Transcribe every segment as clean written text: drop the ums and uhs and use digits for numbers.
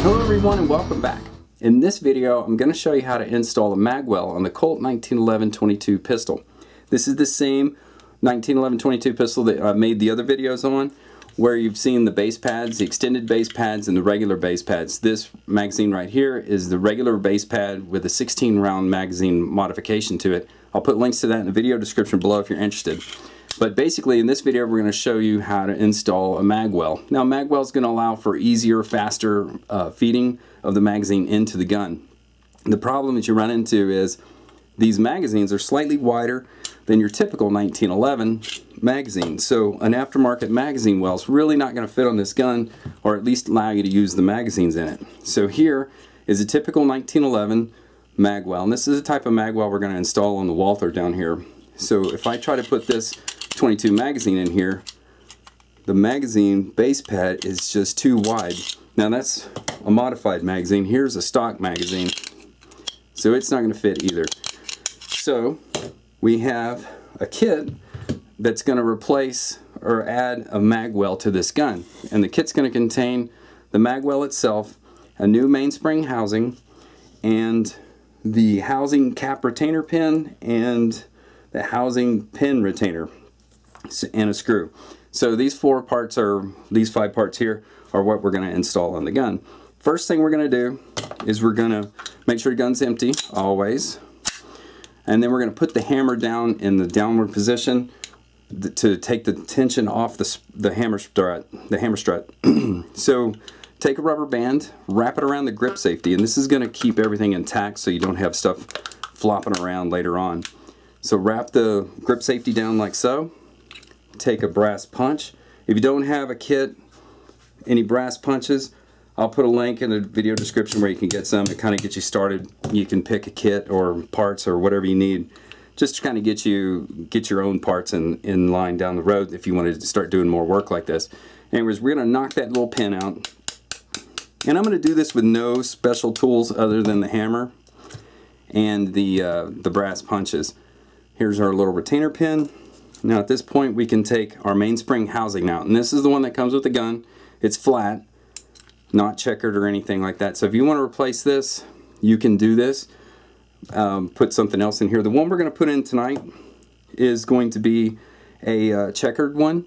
Hello everyone and welcome back. In this video I'm going to show you how to install a Magwell on the Colt 1911-22 pistol. This is the same 1911-22 pistol that I made the other videos on, where you've seen the base pads, the extended base pads and the regular base pads. This magazine right here is the regular base pad with a 16 round magazine modification to it. I'll put links to that in the video description below if you're interested. But basically in this video we're going to show you how to install a Magwell. Now Magwell is going to allow for easier, faster feeding of the magazine into the gun. The problem that you run into is these magazines are slightly wider than your typical 1911 magazine. So an aftermarket magazine well is really not going to fit on this gun, or at least allow you to use the magazines in it. So here is a typical 1911 Magwell, and this is the type of Magwell we're going to install on the Walther down here. So if I try to put this 22 magazine in here, the magazine base pad is just too wide. Now that's a modified magazine. Here's a stock magazine, so it's not going to fit either. So we have a kit that's going to replace or add a Magwell to this gun, and the kit's going to contain the Magwell itself, a new mainspring housing, and the housing cap retainer pin and the housing pin retainer and a screw. So these five parts here are what we're going to install on the gun. First thing we're going to do is we're going to make sure your gun's empty always, and then we're going to put the hammer down in the downward position to take the tension off the hammer strut. So take a rubber band, wrap it around the grip safety, and this is going to keep everything intact so you don't have stuff flopping around later on. So wrap the grip safety down like so. Take a brass punch. If you don't have a kit, any brass punches, I'll put a link in the video description where you can get some to kind of get you started. You can pick a kit or parts or whatever you need, just to kind of get your own parts in line down the road if you wanted to start doing more work like this. Anyways, we're going to knock that little pin out, and I'm going to do this with no special tools other than the hammer and the brass punches. Here's our little retainer pin. Now at this point we can take our mainspring housing out, and this is the one that comes with the gun. It's flat, not checkered or anything like that. So if you want to replace this, you can do this. Put something else in here. The one we're going to put in tonight is going to be a checkered one,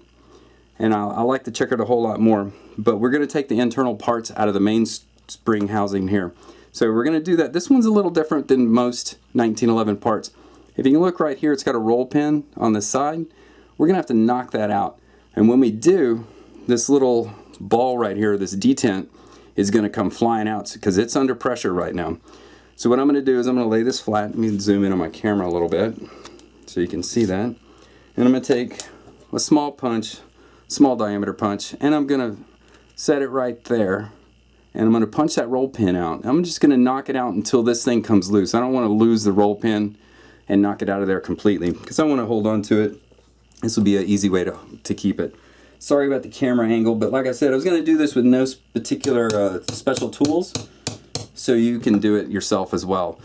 and I like the checkered a whole lot more, but we're going to take the internal parts out of the mainspring housing here. So we're going to do that. This one's a little different than most 1911 parts. If you can look right here, it's got a roll pin on the side. We're going to have to knock that out. And when we do, this little ball right here, this detent, is going to come flying out because it's under pressure right now. So what I'm going to do is I'm going to lay this flat. Let me zoom in on my camera a little bit so you can see that. And I'm going to take a small punch, small diameter punch, and I'm going to set it right there. And I'm going to punch that roll pin out. I'm just going to knock it out until this thing comes loose. I don't want to lose the roll pin and knock it out of there completely, because I want to hold on to it. This will be an easy way to keep it. Sorry about the camera angle, but like I said, I was going to do this with no particular special tools, so you can do it yourself as well.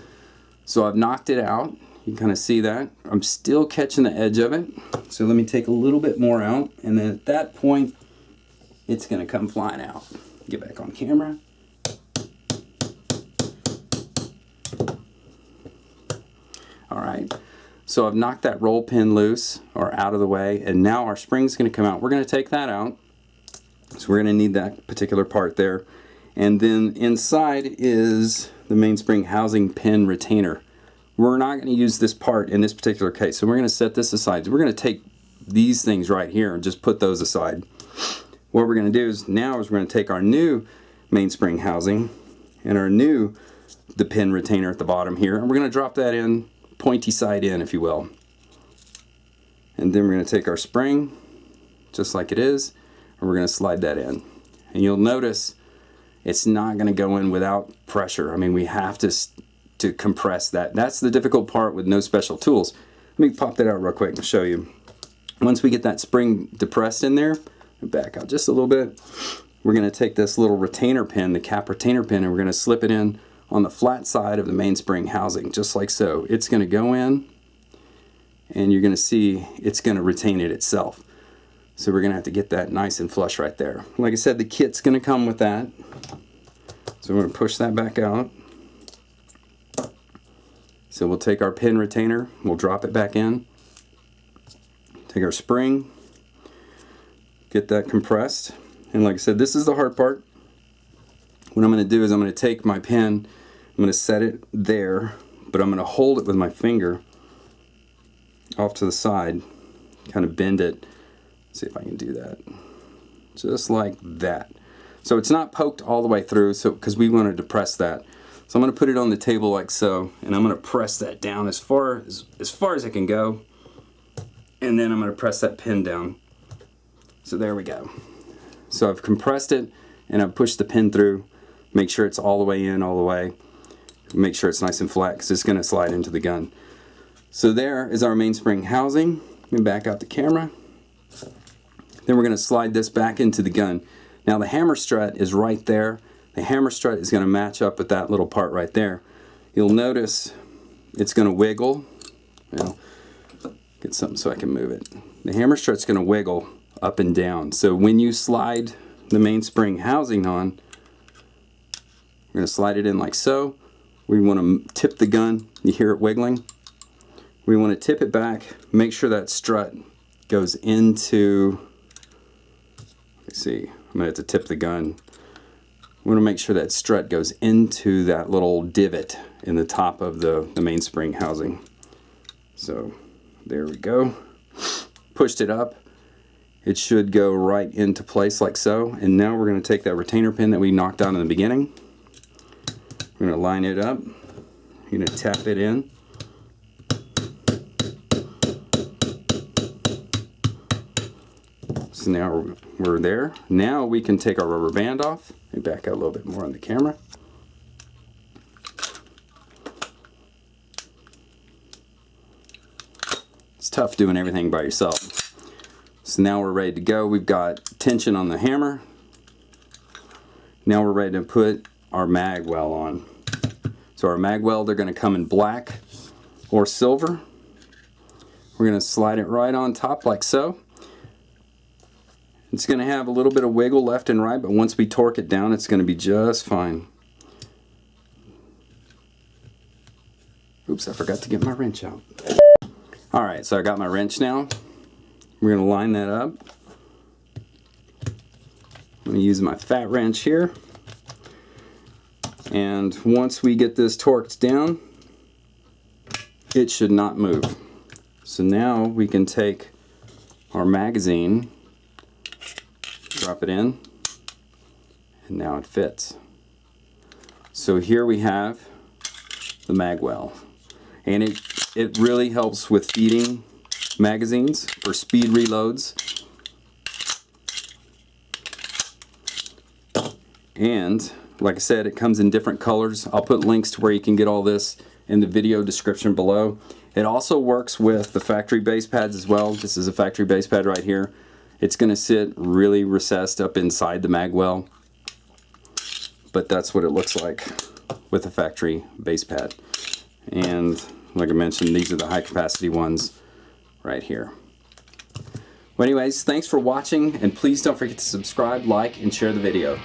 So I've knocked it out. You can kind of see that. I'm still catching the edge of it, so let me take a little bit more out, and then at that point it's going to come flying out. Get back on camera. Alright, so I've knocked that roll pin loose, or out of the way, and now our spring's going to come out. We're going to take that out, so we're going to need that particular part there. And then inside is the mainspring housing pin retainer. We're not going to use this part in this particular case, so we're going to set this aside. So we're going to take these things right here and just put those aside. What we're going to do is we're going to take our new mainspring housing and the pin retainer at the bottom here, and we're going to drop that in, pointy side in, if you will. And then we're going to take our spring, just like it is, and we're going to slide that in. And you'll notice it's not going to go in without pressure. I mean, we have to compress that. That's the difficult part with no special tools. Let me pop that out real quick and show you. Once we get that spring depressed in there, back out just a little bit, we're going to take this little retainer pin, the cap retainer pin, and we're going to slip it in on the flat side of the mainspring housing, just like so. It's going to go in, and you're going to see it's going to retain it itself. So we're going to have to get that nice and flush right there. Like I said, the kit's going to come with that. So we're going to push that back out. So we'll take our pin retainer, we'll drop it back in, take our spring, get that compressed, and like I said, this is the hard part. What I'm going to do is I'm going to take my pin, I'm going to set it there, but I'm going to hold it with my finger off to the side, kind of bend it. Let's see if I can do that. Just like that. So it's not poked all the way through, so because we want to depress that. So I'm going to put it on the table like so, and I'm going to press that down as far as it can go, and then I'm going to press that pin down. So there we go. So I've compressed it, and I've pushed the pin through. Make sure it's all the way in, all the way. Make sure it's nice and flat, because it's going to slide into the gun. So there is our mainspring housing. Let me back out the camera. Then we're going to slide this back into the gun. Now the hammer strut is right there. The hammer strut is going to match up with that little part right there. You'll notice it's going to wiggle. Well, get something so I can move it. The hammer strut's going to wiggle up and down. So when you slide the mainspring housing on, we're going to slide it in like so. We want to tip the gun. You hear it wiggling? We want to tip it back. Make sure that strut goes into, let's see, I'm going to have to tip the gun. We want to make sure that strut goes into that little divot in the top of the mainspring housing. So there we go. Pushed it up. It should go right into place like so. And now we're going to take that retainer pin that we knocked down in the beginning. We're going to line it up. You're going to tap it in. So now we're there. Now we can take our rubber band off. Let me back out a little bit more on the camera. It's tough doing everything by yourself. So now we're ready to go. We've got tension on the hammer. Now we're ready to put our magwell on. So our magwell, they're going to come in black or silver. We're going to slide it right on top like so. It's going to have a little bit of wiggle left and right, but once we torque it down, it's going to be just fine. Oops, I forgot to get my wrench out. Alright, so I got my wrench now. We're going to line that up. I'm going to use my fat wrench here. And once we get this torqued down, it should not move. So now we can take our magazine, drop it in, and now it fits. So here we have the magwell, and it really helps with feeding magazines for speed reloads. And like I said, it comes in different colors. I'll put links to where you can get all this in the video description below. It also works with the factory base pads as well. This is a factory base pad right here. It's going to sit really recessed up inside the magwell, but that's what it looks like with a factory base pad. And like I mentioned, these are the high capacity ones right here. Well, anyways, thanks for watching, and please don't forget to subscribe, like, and share the video.